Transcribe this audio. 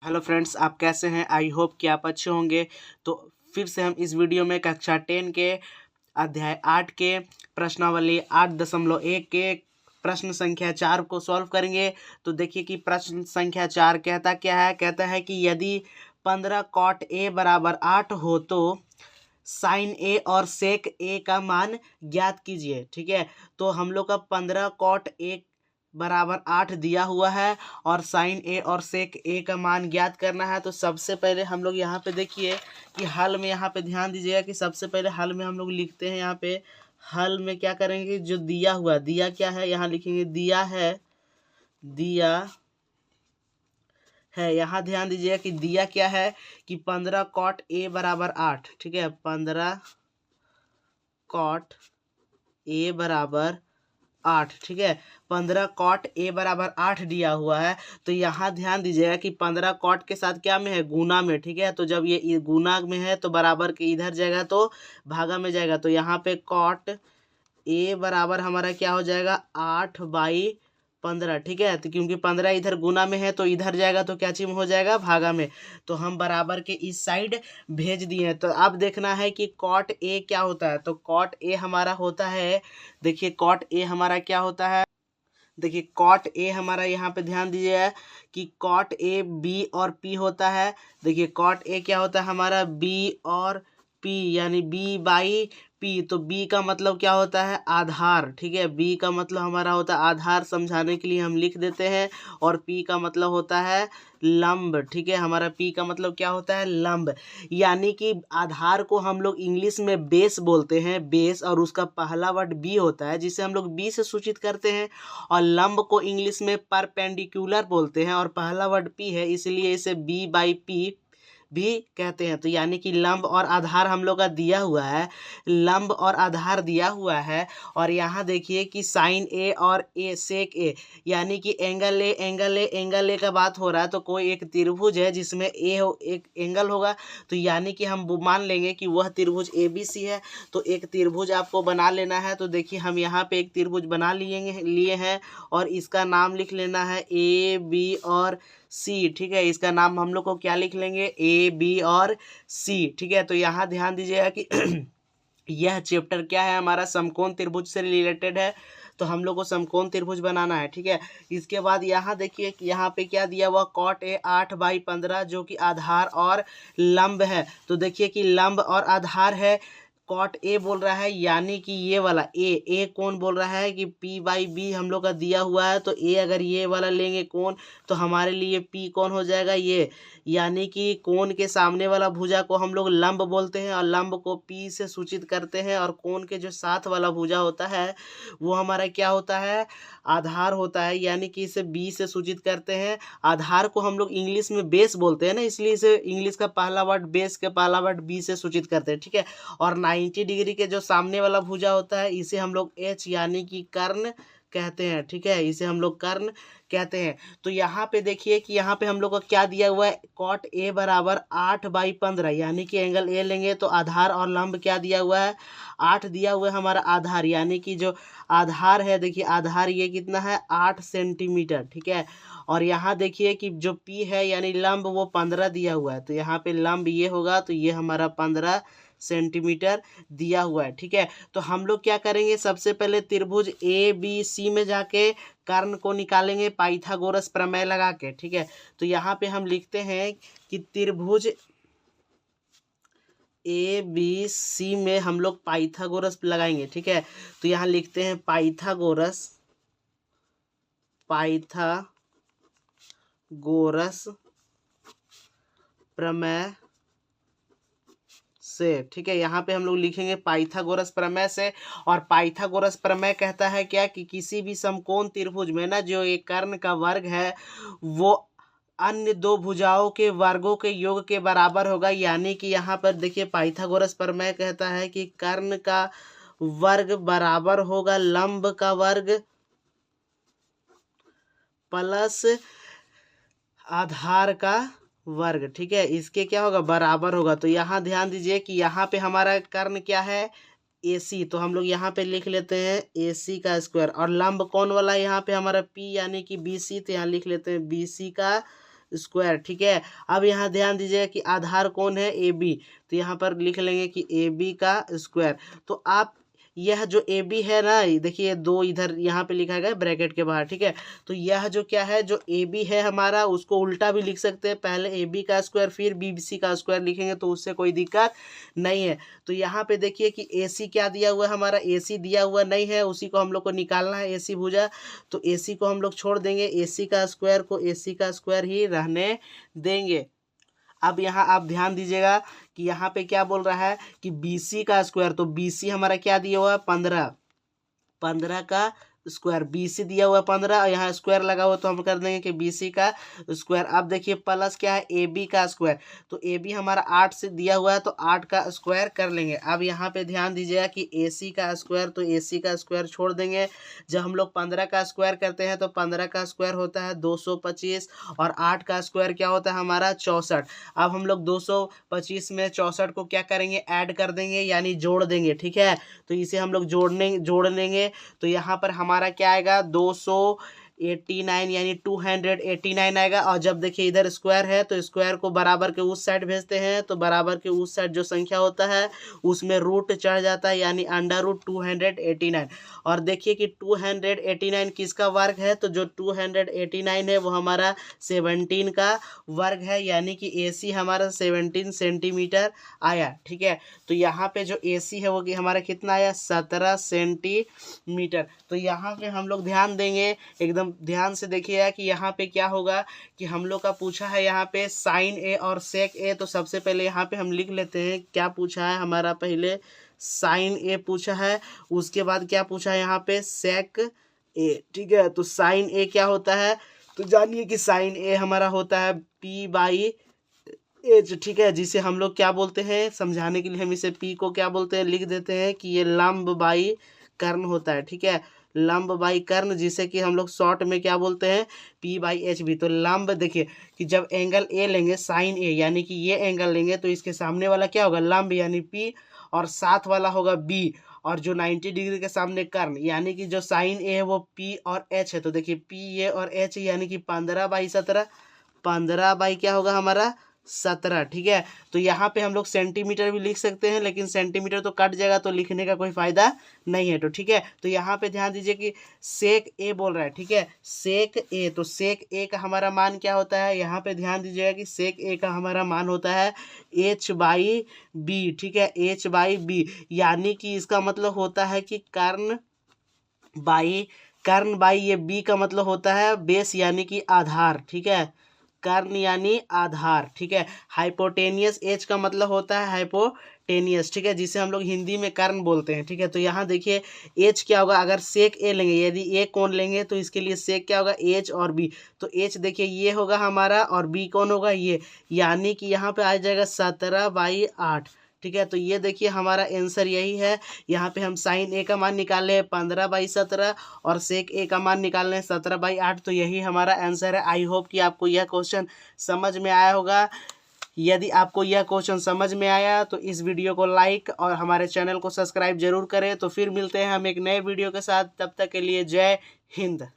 Hello friends, आप कैसे हैं? आई होप कि आप अच्छे होंगे। तो फिर से हम इस वीडियो में कक्षा 10 के अध्याय 8 के प्रश्नावली 8.1 के प्रश्न संख्या 4 को सॉल्व करेंगे। तो देखिए कि प्रश्न संख्या 4 कहता क्या है। कहता है कि यदि 15 कॉट ए बराबर 8 हो तो साइन ए और सेक ए का मान ज्ञात कीजिए। ठीक है, तो हम लोग का 15 कॉट ए बराबर 8 दिया हुआ है और साइन ए और सेक ए का मान ज्ञात करना है। तो सबसे पहले हम लोग यहाँ पे देखिए कि हल में, यहाँ पे ध्यान दीजिएगा कि सबसे पहले हल में हम लोग लिखते हैं। यहाँ पे हल में क्या करेंगे, जो दिया हुआ, दिया क्या है यहाँ लिखेंगे, दिया है, दिया है। यहाँ ध्यान दीजिएगा कि दिया क्या है कि 15 कॉट ए बराबर 8। ठीक है, 15 कॉट ए बराबर 8। ठीक है, 15 कॉट ए बराबर 8 दिया हुआ है। तो यहाँ ध्यान दीजिएगा कि 15 कॉट के साथ क्या में है, गुना में। ठीक है, तो जब ये गुना में है तो बराबर के इधर जाएगा तो भागा में जाएगा। तो यहाँ पे कॉट ए बराबर हमारा क्या हो जाएगा, 8/15। ठीक है, तो क्योंकि 15 इधर गुना में है तो इधर जाएगा तो क्या चीज हो जाएगा, भागा में। तो हम बराबर के इस साइड भेज दिए हैं। तो अब देखना है कि कॉट ए क्या होता है। तो कॉट ए हमारा होता है, देखिए कॉट ए हमारा क्या होता है। देखिए कॉट ए हमारा, यहाँ पे ध्यान दीजिएगा कि कॉट ए बी और पी होता है। देखिए कॉट ए क्या होता है हमारा, बी और पी, यानी बी बाई पी। तो बी का मतलब क्या होता है, आधार। ठीक है, बी का मतलब हमारा होता है आधार, समझाने के लिए हम लिख देते हैं। और पी का मतलब होता है लंब। ठीक है, हमारा पी का मतलब क्या होता है, लंब। यानी कि आधार को हम लोग इंग्लिश में बेस बोलते हैं, बेस, और उसका पहला वर्ड बी होता है जिसे हम लोग बी से सूचित करते हैं। और लंब को इंग्लिश में परपेंडिकुलर बोलते हैं और पहला वर्ड पी है, इसलिए इसे बी बाई पी भी कहते हैं। तो यानी कि लंब और आधार हम लोग का दिया हुआ है, लंब और आधार दिया हुआ है। और यहाँ देखिए कि साइन ए और ए सेक ए, यानी कि angle A, angle A, angle A का बात हो रहा है। तो कोई एक त्रिभुज है जिसमें ए हो, एक एंगल होगा। तो यानी कि हम मान लेंगे कि वह त्रिभुज ए बी सी है। तो एक त्रिभुज आपको बना लेना है। तो देखिए हम यहाँ पे एक त्रिभुज बना लिए हैं और इसका नाम लिख लेना है ए बी और सी। ठीक है, इसका नाम हम लोग को क्या लिख लेंगे, ए बी और सी। ठीक है, तो यहाँ ध्यान दीजिएगा कि यह चैप्टर क्या है हमारा, समकोण त्रिभुज से रिलेटेड है। तो हम लोग को समकोण त्रिभुज बनाना है। ठीक है, इसके बाद यहाँ देखिए कि यहाँ पे क्या दिया हुआ, कॉट ए 8/15 जो कि आधार और लंब है। तो देखिए कि लंब और आधार है, कॉट ए बोल रहा है, यानी कि ये वाला ए कौन बोल रहा है कि पी बाई बी हम लोग का दिया हुआ है। तो ए अगर ये वाला लेंगे कौन, तो हमारे लिए पी कौन हो जाएगा, ये। यानी कि कोण के सामने वाला भुजा को हम लोग लंब बोलते हैं और लंब को पी से सूचित करते हैं। और कोण के जो साथ वाला भुजा होता है वो हमारा क्या होता है, आधार होता है, यानी कि इसे बी से सूचित करते हैं। आधार को हम लोग इंग्लिश में बेस बोलते हैं ना, इसलिए इसे इंग्लिश का पहला वर्ड बेस के पहला वर्ड बी से सूचित करते हैं। ठीक है, और 90 डिग्री के जो सामने वाला भुजा होता है इसे हम लोग एच यानी कि कर्ण कहते हैं। ठीक है, इसे हम लोग कर्ण कहते हैं। तो यहाँ पे देखिए कि यहाँ पे हम लोग को क्या दिया हुआ है, कॉट ए बराबर 8/15, यानी कि एंगल ए लेंगे तो आधार और लंब क्या दिया हुआ है, 8 दिया हुआ है हमारा आधार। यानी कि जो आधार है, देखिए आधार ये कितना है, 8 सेंटीमीटर। ठीक है, और यहाँ देखिए कि जो पी है यानी लंब वो 15 दिया हुआ है। तो यहाँ पे लंब ये होगा, तो ये हमारा 15 सेंटीमीटर दिया हुआ है। ठीक है, तो हम लोग क्या करेंगे, सबसे पहले त्रिभुज ए बी सी में जाके कर्ण को निकालेंगे पाइथागोरस प्रमेय लगा के। ठीक है, तो यहाँ पे हम लिखते हैं कि त्रिभुज ए बी सी में हम लोग पाइथागोरस लगाएंगे। ठीक है, तो यहाँ लिखते हैं पाइथागोरस प्रमेय से। ठीक है, यहाँ पे हम लोग लिखेंगे पाइथागोरस प्रमेय से। और पाइथागोरस प्रमेय कहता है क्या कि किसी भी समकोण त्रिभुज में ना, जो एक कर्ण का वर्ग है वो अन्य दो भुजाओं के वर्गों के योग के बराबर होगा। यानी कि यहाँ पर देखिए पाइथागोरस प्रमेय कहता है कि कर्ण का वर्ग बराबर होगा लंब का वर्ग प्लस आधार का वर्ग। ठीक है, इसके क्या होगा, बराबर होगा। तो यहाँ ध्यान दीजिए कि यहाँ पे हमारा कर्ण क्या है, AC। तो हम लोग यहाँ पे लिख लेते हैं AC का स्क्वायर। और लंब कौन वाला है यहाँ पे हमारा P यानी कि BC, तो यहाँ लिख लेते हैं BC का स्क्वायर, ठीक है। अब यहाँ ध्यान दीजिएगा कि आधार कौन है, ए बी, तो यहाँ पर लिख लेंगे कि ए बी का स्क्वायर। तो आप यह जो ए बी है ना, देखिए दो इधर यहाँ पे लिखा गया ब्रैकेट के बाहर, ठीक है। तो यह जो क्या है, जो ए बी है हमारा, उसको उल्टा भी लिख सकते हैं, पहले ए बी का स्क्वायर फिर बी सी का स्क्वायर लिखेंगे तो उससे कोई दिक्कत नहीं है। तो यहाँ पे देखिए कि ए सी क्या दिया हुआ है हमारा, ए सी दिया हुआ नहीं है, उसी को हम लोग को निकालना है, ए सी भुजा। तो ए सी को हम लोग छोड़ देंगे, ए सी का स्क्वायर को ए सी का स्क्वायर ही रहने देंगे। अब यहाँ आप ध्यान दीजिएगा कि यहाँ पे क्या बोल रहा है कि BC का स्क्वायर, तो BC हमारा क्या दिया हुआ है, 15 का स्क्वायर, BC दिया हुआ है 15 और यहाँ स्क्वायर लगा हुआ, तो हम कर देंगे कि BC का स्क्वायर। अब देखिए प्लस क्या है, AB का स्क्वायर, तो AB हमारा 8 से दिया हुआ है, तो 8 का स्क्वायर कर लेंगे। अब यहाँ पे ध्यान दीजिएगा कि AC का स्क्वायर, तो AC का स्क्वायर छोड़ देंगे। जब हम लोग 15 का स्क्वायर करते हैं तो 15 का स्क्वायर होता है 225 और 8 का स्क्वायर क्या होता है हमारा 64। अब हम लोग 225 में 64 को क्या करेंगे, ऐड कर देंगे, यानी जोड़ देंगे, ठीक है। तो इसे हम लोग जोड़ लेंगे, तो यहाँ पर हमारा क्या आएगा 289 यानी 289 आएगा। और जब देखिए इधर स्क्वायर है तो स्क्वायर को बराबर के उस साइड भेजते हैं, तो बराबर के उस साइड जो संख्या होता है उसमें रूट चढ़ जाता है, यानी अंडर रूट 289। और देखिए कि 289 किसका वर्ग है, तो जो 289 है वो हमारा 17 का वर्ग है, यानी कि AC हमारा 17 सेंटीमीटर आया, ठीक है। तो यहाँ पे जो AC है वो कि हमारा कितना आया, 17 सेंटीमीटर। तो यहाँ पे हम लोग ध्यान देंगे, एकदम ध्यान से देखिएगा कि यहाँ पे क्या होगा कि हम लोग का पूछा है यहाँ पे साइन ए और सेक ए। तो सबसे पहले यहाँ पे हम लिख लेते हैं क्या पूछा है हमारा, पहले साइन ए पूछा है, उसके बाद क्या पूछा है यहाँ पे सेक ए, ठीक है। तो साइन ए क्या होता है, तो जानिए कि साइन ए हमारा होता है P/H, ठीक है, जिसे हम लोग क्या बोलते हैं, समझाने के लिए हम इसे P को क्या बोलते हैं, लिख देते हैं कि ये लंब बाई कर्ण होता है, ठीक है, लंब बाई कर्ण, जिसे कि हम लोग शॉर्ट में क्या बोलते हैं, P/H भी। तो लंब देखिए कि जब एंगल ए लेंगे साइन ए, यानी कि ये एंगल लेंगे तो इसके सामने वाला क्या होगा, लंब यानी P, और साथ वाला होगा B, और जो 90 डिग्री के सामने कर्ण, यानी कि जो साइन ए है वो P और H है। तो देखिए P ये और H यानी कि 15/17, 15 बाई क्या होगा हमारा 17, ठीक है। तो यहाँ पे हम लोग सेंटीमीटर भी लिख सकते हैं, लेकिन सेंटीमीटर तो कट जाएगा तो लिखने का कोई फायदा नहीं है, तो ठीक है। तो यहाँ पे ध्यान दीजिए कि सेक ए बोल रहा है, ठीक है, सेक ए। तो सेक ए का हमारा मान क्या होता है, यहाँ पे ध्यान दीजिएगा कि सेक ए का हमारा मान होता है H/B, ठीक है, H/B, यानी कि इसका मतलब होता है कि कर्ण बाई ये B का मतलब होता है बेस यानी कि आधार, ठीक है, कर्ण यानी आधार, ठीक है। हाइपोटेनियस H का मतलब होता है हाइपोटेनियस, ठीक है, जिसे हम लोग हिंदी में कर्ण बोलते हैं, ठीक है। तो यहाँ देखिए H क्या होगा, अगर सेक ए लेंगे, यदि ए कौन लेंगे तो इसके लिए सेक क्या होगा, H और B। तो H देखिए ये होगा हमारा और B कौन होगा, ये, यानी कि यहाँ पे आ जाएगा 17/8, ठीक है। तो ये देखिए हमारा आंसर यही है। यहाँ पे हम साइन ए का मान निकाले हैं 15/17 और सेक ए का मान निकालने हैं 17/8, तो यही हमारा आंसर है। आई होप कि आपको यह क्वेश्चन समझ में आया होगा। यदि आपको यह क्वेश्चन समझ में आया तो इस वीडियो को लाइक और हमारे चैनल को सब्सक्राइब जरूर करें। तो फिर मिलते हैं हम एक नए वीडियो के साथ, तब तक के लिए जय हिंद।